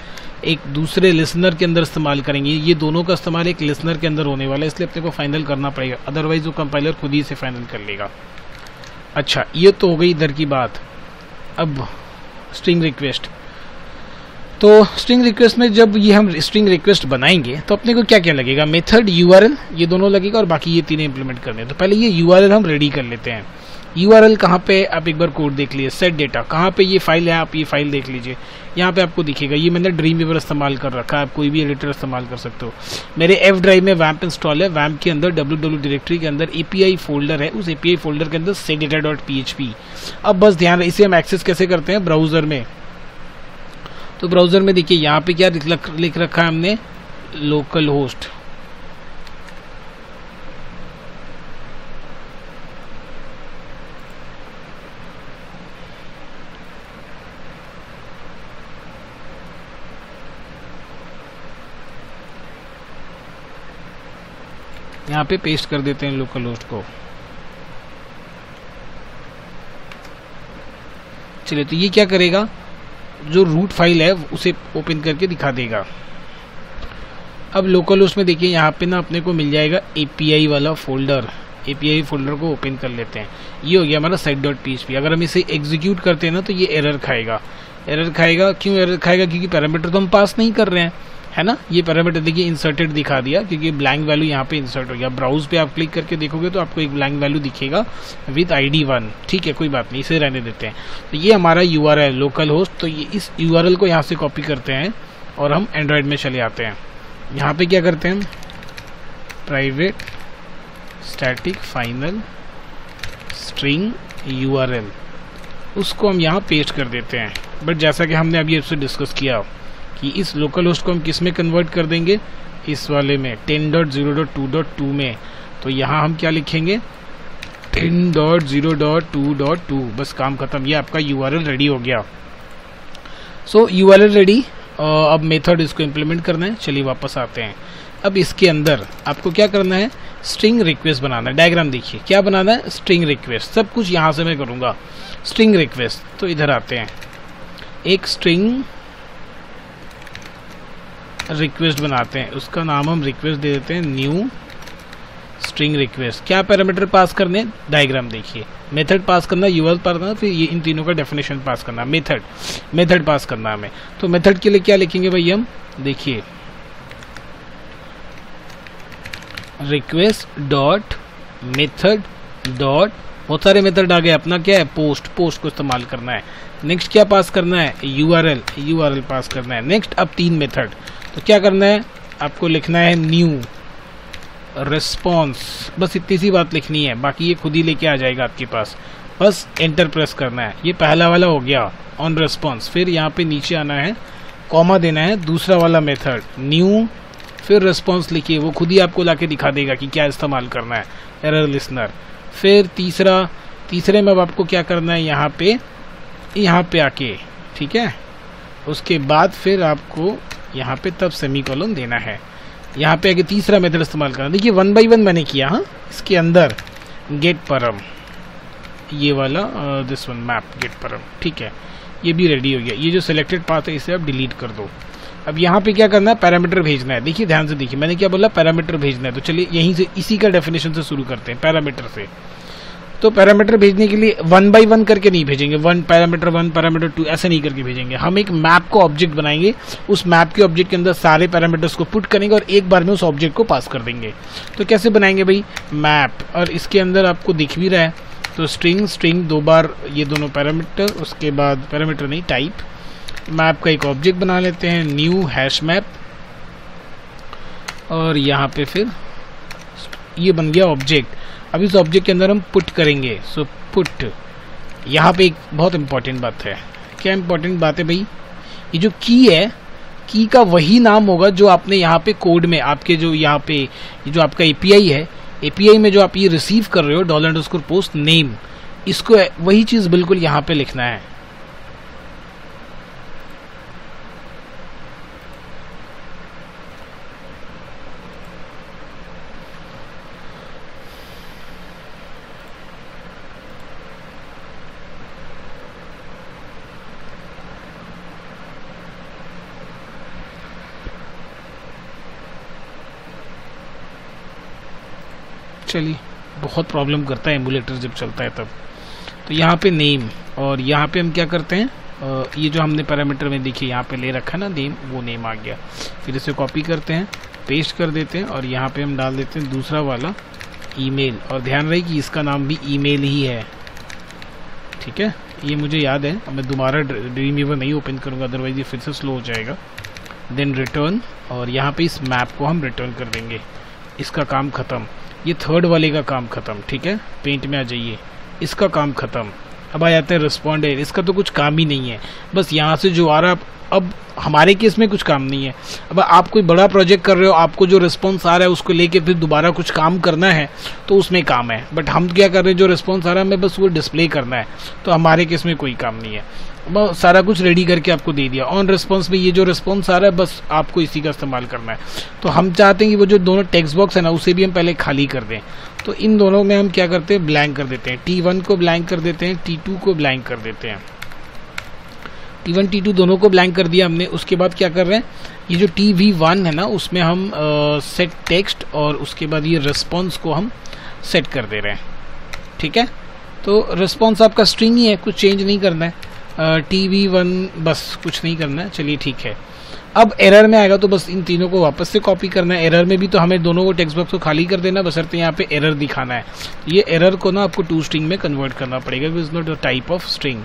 एक दूसरे लिसनर के अंदर इस्तेमाल करेंगे। ये दोनों का इस्तेमाल एक लिसनर के अंदर होने वाला है, इसलिए अपने को फाइनल करना पड़ेगा, अदरवाइज वो कंपाइलर खुद ही इसे फाइनल कर लेगा। अच्छा, ये तो हो गई इधर की बात। अब स्ट्रिंग रिक्वेस्ट, तो स्ट्रिंग रिक्वेस्ट में जब ये हम स्ट्रिंग रिक्वेस्ट बनाएंगे तो अपने को क्या क्या लगेगा, मेथड, URL, ये दोनों लगेगा, और बाकी ये 3 इंप्लीमेंट करने हैं। तो पहले ये URL हम रेडी कर लेते हैं। URL कहाँ पे, आप एक बार कोड देख लीजिए, सेट डेटा कहाँ पे ये फाइल है, आप ये फाइल देख लीजिए, यहाँ पे आपको दिखेगा। ये मैंने ड्रीमवीवर इस्तेमाल कर रखा है, आप कोई भी एडिटर इस्तेमाल कर सकते हो। मेरे F ड्राइव में वैम्प इंस्टॉल है, वैम्प के अंदर www डायरेक्टरी के अंदर API फोल्डर है, उस API फोल्डर के अंदर setData.php। अब बस ध्यान, इसे हम एक्सेस कैसे करते हैं, ब्राउजर में। तो ब्राउजर में देखिए यहाँ पे क्या लिख रखा है हमने, लोकल होस्ट। यहाँ पे पेस्ट कर देते हैं लोकल होस्ट को। चलिए, तो ये क्या करेगा, जो रूट फाइल है उसे ओपन करके दिखा देगा। अब लोकल होस्ट में देखिए यहाँ पे ना अपने को मिल जाएगा API वाला फोल्डर। API फोल्डर को ओपन कर लेते हैं। ये हो गया हमारा site.php। अगर हम इसे एग्जीक्यूट करते हैं ना तो ये एरर खाएगा। एरर खाएगा, क्यों एरर खाएगा? क्योंकि पैरामीटर तो हम पास नहीं कर रहे हैं, है ना। ये पैरामीटर देखिए इंसर्टेड दिखा दिया क्योंकि ब्लैंक वैल्यू यहाँ पे इंसर्ट हो गया। ब्राउज पे आप क्लिक करके देखोगे तो आपको एक ब्लैंक वैल्यू दिखेगा विद ID 1। ठीक है, कोई बात नहीं, इसे रहने देते हैं। तो ये हमारा URL लोकल होस्ट। तो ये इस URL को यहाँ से कॉपी करते हैं और हम एंड्रॉयड में चले आते हैं। यहाँ पे क्या करते हैं, private static final string URL, उसको हम यहाँ पेस्ट कर देते हैं। बट जैसा कि हमने अभी इससे डिस्कस किया कि इस लोकल होस्ट को हम किस में कन्वर्ट कर देंगे, इस वाले में 10.0.2.2 में। तो यहाँ हम क्या लिखेंगे, 10.0.2.2, बस काम खत्म। ये आपका URL रेडी हो गया। सो URL रेडी। अब मेथड इसको इम्प्लीमेंट करना है। चलिए वापस आते हैं। अब इसके अंदर आपको क्या करना है, स्ट्रिंग रिक्वेस्ट बनाना है। डायग्राम देखिए क्या बनाना है, स्ट्रिंग रिक्वेस्ट। सब कुछ यहाँ से मैं करूँगा, स्ट्रिंग रिक्वेस्ट। तो इधर आते हैं, एक स्ट्रिंग रिक्वेस्ट बनाते हैं। उसका नाम हम रिक्वेस्ट दे देते हैं न्यू स्ट्रिंग रिक्वेस्ट। क्या पैरामीटर पास करने, डायग्राम देखिए, मेथड पास करना, URL पास करना, फिर ये इन तीनों का डेफिनेशन पास करना, मेथड पास करना हमें। तो मेथड के लिए क्या लिखेंगे भाई हम, देखिए रिक्वेस्ट डॉट मेथड डॉट, बहुत सारे मेथड आ गए। अपना क्या है, पोस्ट को इस्तेमाल करना है। नेक्स्ट क्या पास करना है, URL पास करना है। नेक्स्ट अब 3 मेथड। तो क्या करना है, आपको लिखना है न्यू रिस्पॉन्स, बस इतनी सी बात लिखनी है, बाकी ये खुद ही लेके आ जाएगा आपके पास। बस एंटर प्रेस करना है। ये पहला वाला हो गया ऑन रिस्पॉन्स। फिर यहाँ पे नीचे आना है, कॉमा देना है, दूसरा वाला मेथड न्यू, फिर रिस्पॉन्स लिखिए, वो खुद ही आपको लाके दिखा देगा कि क्या इस्तेमाल करना है, एरर लिसनर। फिर तीसरे में अब आपको क्या करना है, यहाँ पे आके, ठीक है। उसके बाद फिर आपको यहाँ पे तब सेमीकोलन देना है। यहाँ पे आगे तीसरा मेथड इस्तेमाल करना। देखिए 1 by 1 मैंने किया। हाँ, इसके अंदर गेट परम, ये वाला दिस वन मैप गेट परम, ठीक है, ये भी रेडी हो गया। ये जो सिलेक्टेड पाथ है इसे आप डिलीट कर दो। अब यहाँ पे क्या करना है, पैरामीटर भेजना है। देखिए ध्यान से देखिए, मैंने क्या बोला, पैरामीटर भेजना है। तो चलिए यहीं से इसी का डेफिनेशन से शुरू करते हैं, पैरामीटर से। तो पैरामीटर भेजने के लिए 1 by 1 करके नहीं भेजेंगे, 1 पैरामीटर 2 ऐसे नहीं करके भेजेंगे। हम एक मैप को ऑब्जेक्ट बनाएंगे, उस मैप के ऑब्जेक्ट के अंदर सारे पैरामीटर्स को पुट करेंगे और एक बार में उस ऑब्जेक्ट को पास कर देंगे। तो कैसे बनाएंगे भाई, मैप, और इसके अंदर आपको दिख भी रहा है। तो स्ट्रिंग 2 बार ये दोनों पैरामीटर, उसके बाद पैरामीटर नहीं टाइप, मैप का एक ऑब्जेक्ट बना लेते हैं न्यू हैश मैप, और यहाँ पे फिर ये बन गया ऑब्जेक्ट। अब इस ऑब्जेक्ट के अंदर हम पुट करेंगे। सो पुट, यहाँ पे एक बहुत इंपॉर्टेंट बात है। क्या इंपॉर्टेंट बात है भाई, ये जो की है, की का वही नाम होगा जो आपने यहाँ पे कोड में, आपके जो यहाँ पे ये जो आपका API है, API में जो आप ये रिसीव कर रहे हो $_post नेम, इसको वही चीज़ बिल्कुल यहाँ पे लिखना है। चलिए, बहुत प्रॉब्लम करता है एमुलेटर जब चलता है तब। तो यहाँ पे नेम, और यहाँ पे हम क्या करते हैं, ये जो हमने पैरामीटर में देखिए यहाँ पे ले रखा है ना नेम, वो नेम आ गया। फिर इसे कॉपी करते हैं, पेस्ट कर देते हैं, और यहाँ पे हम डाल देते हैं दूसरा वाला ईमेल। और ध्यान रहे कि इसका नाम भी ईमेल ही है, ठीक है। ये मुझे याद है, मैं दोबारा ड्रीमवीवर नहीं ओपन करूँगा, अदरवाइज ये फिर से स्लो हो जाएगा। देन रिटर्न, और यहाँ पे इस मैप को हम रिटर्न कर देंगे। इसका काम ख़त्म। ये थर्ड वाले का काम खत्म, ठीक है। पेंट में आ जाइए, इसका काम खत्म। अब आ जाते हैं रिस्पॉन्डेड, इसका तो कुछ काम ही नहीं है, बस यहाँ से जो आ रहा है। अब हमारे केस में कुछ काम नहीं है। अब आप कोई बड़ा प्रोजेक्ट कर रहे हो, आपको जो रिस्पॉन्स आ रहा है उसको लेके फिर दोबारा कुछ काम करना है, तो उसमें काम है। बट हम क्या कर रहे हैं, जो रिस्पॉन्स आ रहा है हमें बस वो डिस्प्ले करना है, तो हमारे केस में कोई काम नहीं है। सारा कुछ रेडी करके आपको दे दिया। ऑन रिस्पॉन्स में ये जो रिस्पॉन्स आ रहा है बस आपको इसी का इस्तेमाल करना है। तो हम चाहते हैं कि वो जो दोनों टेक्स्ट बॉक्स है ना, उसे भी हम पहले खाली कर दें। तो इन दोनों में हम क्या करते हैं, ब्लैंक कर देते हैं। T1 को ब्लैंक कर देते हैं, T2 को ब्लैंक कर देते हैं। T1 T2 दोनों को ब्लैंक कर दिया हमने। उसके बाद क्या कर रहे हैं, ये जो TV1 है ना उसमें हम सेट टेक्स्ट और उसके बाद ये रिस्पॉन्स को हम सेट कर दे रहे हैं। ठीक है, तो रिस्पॉन्स आपका स्ट्रिंग ही है, कुछ चेंज नहीं करना है। TV1 बस कुछ नहीं करना है। चलिए ठीक है, अब एरर में आएगा तो बस इन तीनों को वापस से कॉपी करना है। एरर में भी तो हमें दोनों को टेक्स्ट बॉक्स को खाली कर देना, बशर्ते यहाँ पे एरर दिखाना है। ये एरर को ना आपको टू स्ट्रिंग में कन्वर्ट करना पड़ेगा, is not a type of string.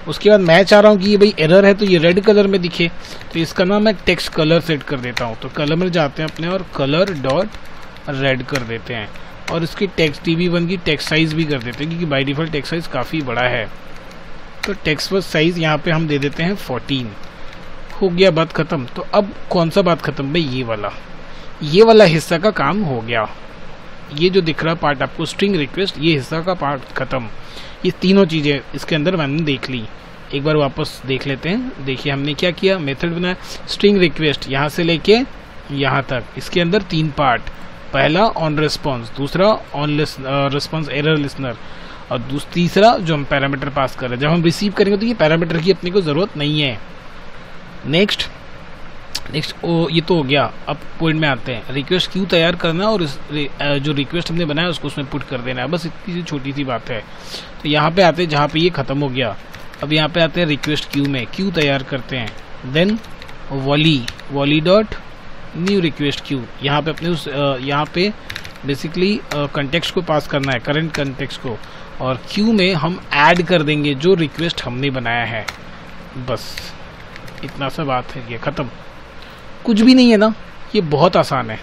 उसके बाद मैं चाह रहा हूँ कि ये भाई एरर है तो ये रेड कलर में दिखे, तो इसका ना मैं टेक्स्ट कलर सेट कर देता हूँ। तो कलर में जाते हैं अपने और कलर डॉट रेड कर देते हैं, और इसकी टेक्स्ट TV1 की टेक्स्ट साइज भी कर देते हैं, क्योंकि बाई डिफॉल्ट टेक्स्ट साइज काफ़ी बड़ा है। तो टेक्स्ट बॉक्स साइज यहाँ पे हम दे देते हैं 14। हो गया, बात खत्म। तो अब कौन सा बात खत्म भाई, ये वाला हिस्सा का काम हो गया। ये जो दिख रहा पार्ट आपको स्ट्रिंग रिक्वेस्ट, ये हिस्सा का पार्ट खत्म। ये तीनों चीज़ें इसके अंदर मैंने देख ली। एक बार वापस देख लेते हैं। देखिए हमने क्या किया, मेथड बनाया स्ट्रिंग रिक्वेस्ट यहाँ से लेके यहाँ तक। इसके अंदर 3 पार्ट, पहला ऑन रिस्पॉन्स, दूसरा ऑन रिस्पॉन्स एरर लिसनर, और तीसरा जो हम पैरामीटर पास कर रहे हैं। जब हम रिसीव करेंगे तो ये पैरामीटर की अपने को ज़रूरत नहीं है। नेक्स्ट ये तो हो गया। अब पॉइंट में आते हैं, रिक्वेस्ट क्यू तैयार करना और जो रिक्वेस्ट हमने बनाया उसको उसमें पुट कर देना है। बस इतनी सी छोटी सी बात है। तो यहाँ पे आते हैं जहाँ पे ये ख़त्म हो गया। अब यहाँ पे आते हैं रिक्वेस्ट क्यू में, क्यू तैयार करते हैं। Then Volley dot new request queue. यहाँ पे अपने उस यहाँ पे बेसिकली कंटेक्स्ट को पास करना है, करंट कंटेक्स्ट को, और क्यू में हम ऐड कर देंगे जो रिक्वेस्ट हमने बनाया है। बस इतना सा बात है, ये ख़त्म। कुछ भी नहीं है ना, ये बहुत आसान है,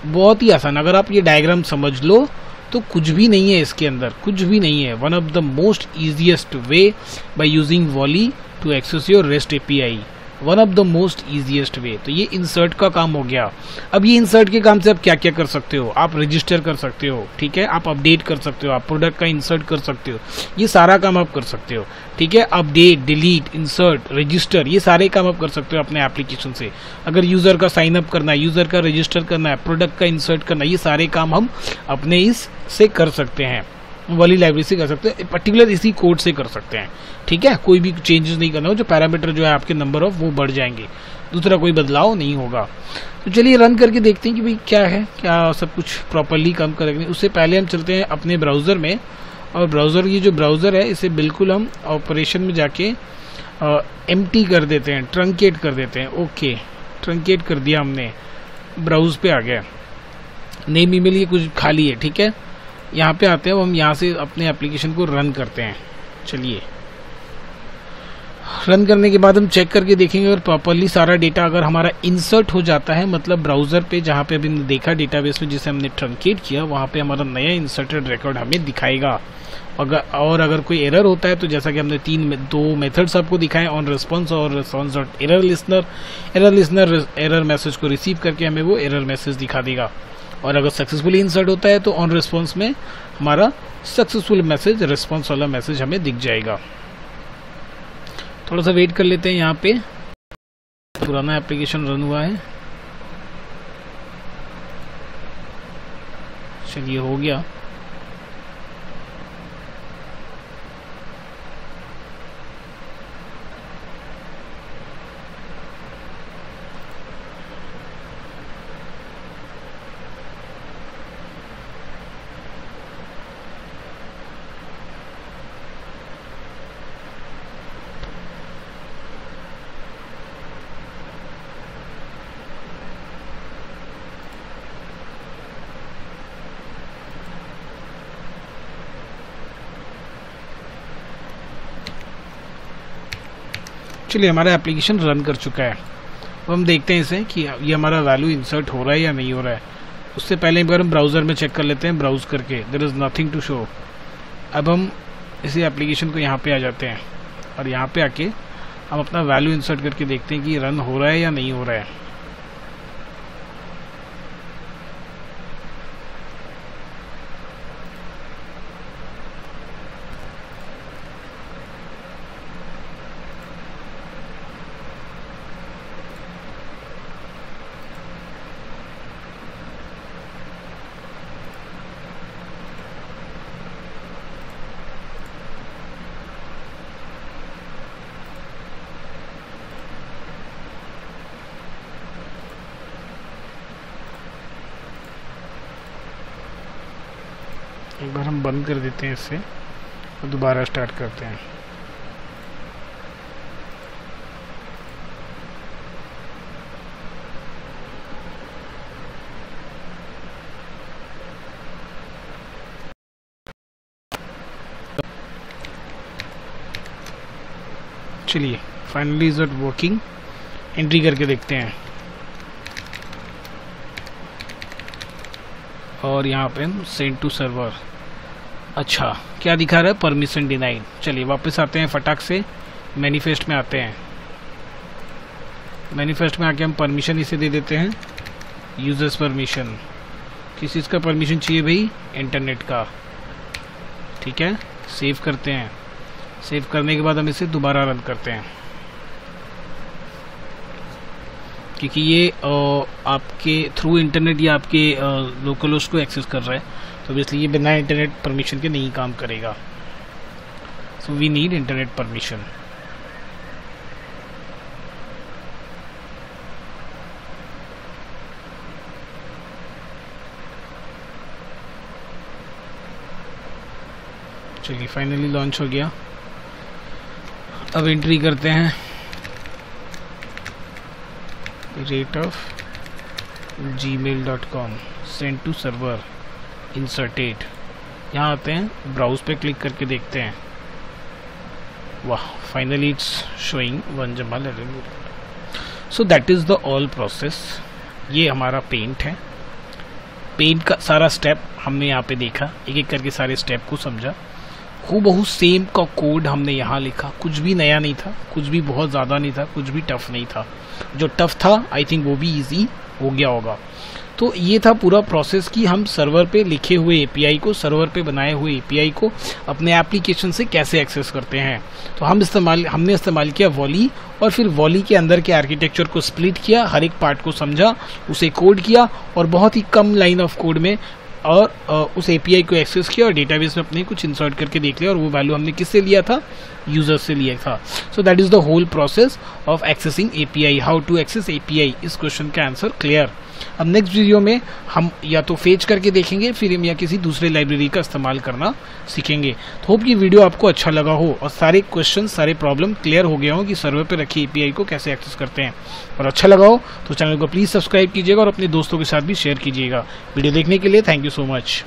बहुत ही आसान। अगर आप ये डायग्राम समझ लो तो कुछ भी नहीं है इसके अंदर, कुछ भी नहीं है। One of the most easiest way by using Volley to access your rest API, one of the most easiest way. तो ये इंसर्ट का काम हो गया। अब ये इंसर्ट के काम से आप क्या क्या कर सकते हो, आप रजिस्टर कर सकते हो, ठीक है, आप अपडेट कर सकते हो, आप प्रोडक्ट का इंसर्ट कर सकते हो, ये सारा काम आप कर सकते हो। ठीक है, अपडेट, डिलीट, इंसर्ट, रजिस्टर, ये सारे काम आप कर सकते हो अपने एप्लीकेशन से। अगर यूज़र का साइन अप करना है, यूज़र का रजिस्टर करना है, प्रोडक्ट का इंसर्ट करना है, ये सारे काम हम अपने इस से कर सकते हैं, वाली लाइब्रेरी से कर सकते हैं, पर्टिकुलर इसी कोड से कर सकते हैं। ठीक है, कोई भी चेंजेस नहीं करना हो, जो पैरामीटर जो है आपके नंबर ऑफ वो बढ़ जाएंगे, दूसरा कोई बदलाव नहीं होगा। तो चलिए रन करके देखते हैं कि भाई क्या है, क्या सब कुछ प्रॉपरली काम करेंगे। उससे पहले हम चलते हैं अपने ब्राउज़र में, और ब्राउज़र, ये जो ब्राउज़र है इसे बिल्कुल हम ऑपरेशन में जाके एम्प्टी कर देते हैं, ट्रंकेट कर देते हैं। ओके, ट्रंकेट कर दिया हमने, ब्राउज पे आ गया। नेम ईमेल ये कुछ खाली है। ठीक है, यहाँ पे आते हैं, हम यहाँ से अपने एप्लीकेशन को रन करते हैं। चलिए रन करने के बाद हम चेक करके देखेंगे अगर प्रॉपरली सारा डेटा अगर हमारा इंसर्ट हो जाता है, मतलब ब्राउज़र पे जहाँ पे अभी देखा डेटाबेस में जिसे हमने ट्रंकेट किया, वहाँ पे हमारा नया इंसर्टेड रिकॉर्ड हमें दिखाएगा। और अगर कोई एरर होता है तो जैसा कि हमने 2 मेथड्स आपको दिखाए, ऑन रिस्पॉन्स और response dot error listener error message को रिसीव करके हमें वो एरर मैसेज दिखा देगा। और अगर सक्सेसफुली इंसर्ट होता है तो ऑन रिस्पॉन्स में हमारा सक्सेसफुल मैसेज, रिस्पॉन्स वाला मैसेज हमें दिख जाएगा। थोड़ा सा वेट कर लेते हैं, यहाँ पे पुराना एप्लीकेशन रन हुआ है। चलिए हो गया। चलिए हमारा एप्लीकेशन रन कर चुका है। अब हम देखते हैं इसे कि ये हमारा वैल्यू इंसर्ट हो रहा है या नहीं हो रहा है। उससे पहले एक बार हम ब्राउज़र में चेक कर लेते हैं, ब्राउज करके there is nothing to show. अब हम इसी एप्लीकेशन को यहाँ पे आ जाते हैं और यहाँ पे आके हम अपना वैल्यू इंसर्ट करके देखते हैं कि रन हो रहा है या नहीं हो रहा है। एक बार हम बंद कर देते हैं इससे और दोबारा स्टार्ट करते हैं। चलिए finally is it working. Entry करके देखते हैं और यहाँ पे हम सेंड टू सर्वर। अच्छा क्या दिखा रहा है? Permission denied. चलिए वापस आते हैं फटाक से, मैनिफेस्ट में आते हैं। मैनिफेस्ट में आके हम परमिशन इसे दे देते हैं, यूजर्स परमिशन। किस चीज़ का परमिशन चाहिए भाई? इंटरनेट का। ठीक है, सेव करते हैं। सेव करने के बाद हम इसे दोबारा रन करते हैं, क्योंकि ये आपके थ्रू इंटरनेट या आपके लोकल होस्ट को एक्सेस कर रहा है, तो इसलिए ये बिना इंटरनेट परमिशन के नहीं काम करेगा। So we need internet permission. चलिए फाइनली लॉन्च हो गया। अब एंट्री करते हैं rate of gmail.com send to server inserted. यहाँ आते हैं, ब्राउज पे क्लिक करके देखते हैं। वाह, फाइनली इट्स शोइंग 1 जमा 11। So that is the all process. ये हमारा पेंट है। पेंट का सारा स्टेप हमने यहाँ पे देखा, एक एक करके सारे स्टेप को समझा। हूबहू सेम का कोड हमने यहाँ लिखा, कुछ भी नया नहीं था, कुछ भी बहुत ज़्यादा नहीं था, कुछ भी टफ नहीं था। जो टफ था आई थिंक वो भी इजी हो गया होगा। तो ये था पूरा प्रोसेस कि हम सर्वर पे लिखे हुए एपीआई को, सर्वर पे बनाए हुए एपीआई को अपने एप्लीकेशन से कैसे एक्सेस करते हैं। तो हमने इस्तेमाल किया वॉली, और फिर वॉली के अंदर के आर्किटेक्चर को स्प्लिट किया, हर एक पार्ट को समझा, उसे कोड किया और बहुत ही कम लाइन ऑफ कोड में और उस एपीआई को एक्सेस किया और डेटाबेस में अपने कुछ इंसर्ट करके देख लिया, और वो वैल्यू हमने किससे लिया था? यूजर से लिया था। So that is the whole process of accessing API. How to access API, इस क्वेश्चन का आंसर क्लियर। अब नेक्स्ट वीडियो में हम या तो फेच करके देखेंगे, फिर हम या किसी दूसरे लाइब्रेरी का इस्तेमाल करना सीखेंगे। तो होप कि वीडियो आपको अच्छा लगा हो और सारे क्वेश्चन, सारे प्रॉब्लम क्लियर हो गया हो कि सर्वर पे रखी एपीआई को कैसे एक्सेस करते हैं। और अच्छा लगा हो तो चैनल को प्लीज़ सब्सक्राइब कीजिएगा और अपने दोस्तों के साथ भी शेयर कीजिएगा। वीडियो देखने के लिए थैंक यू सो मच।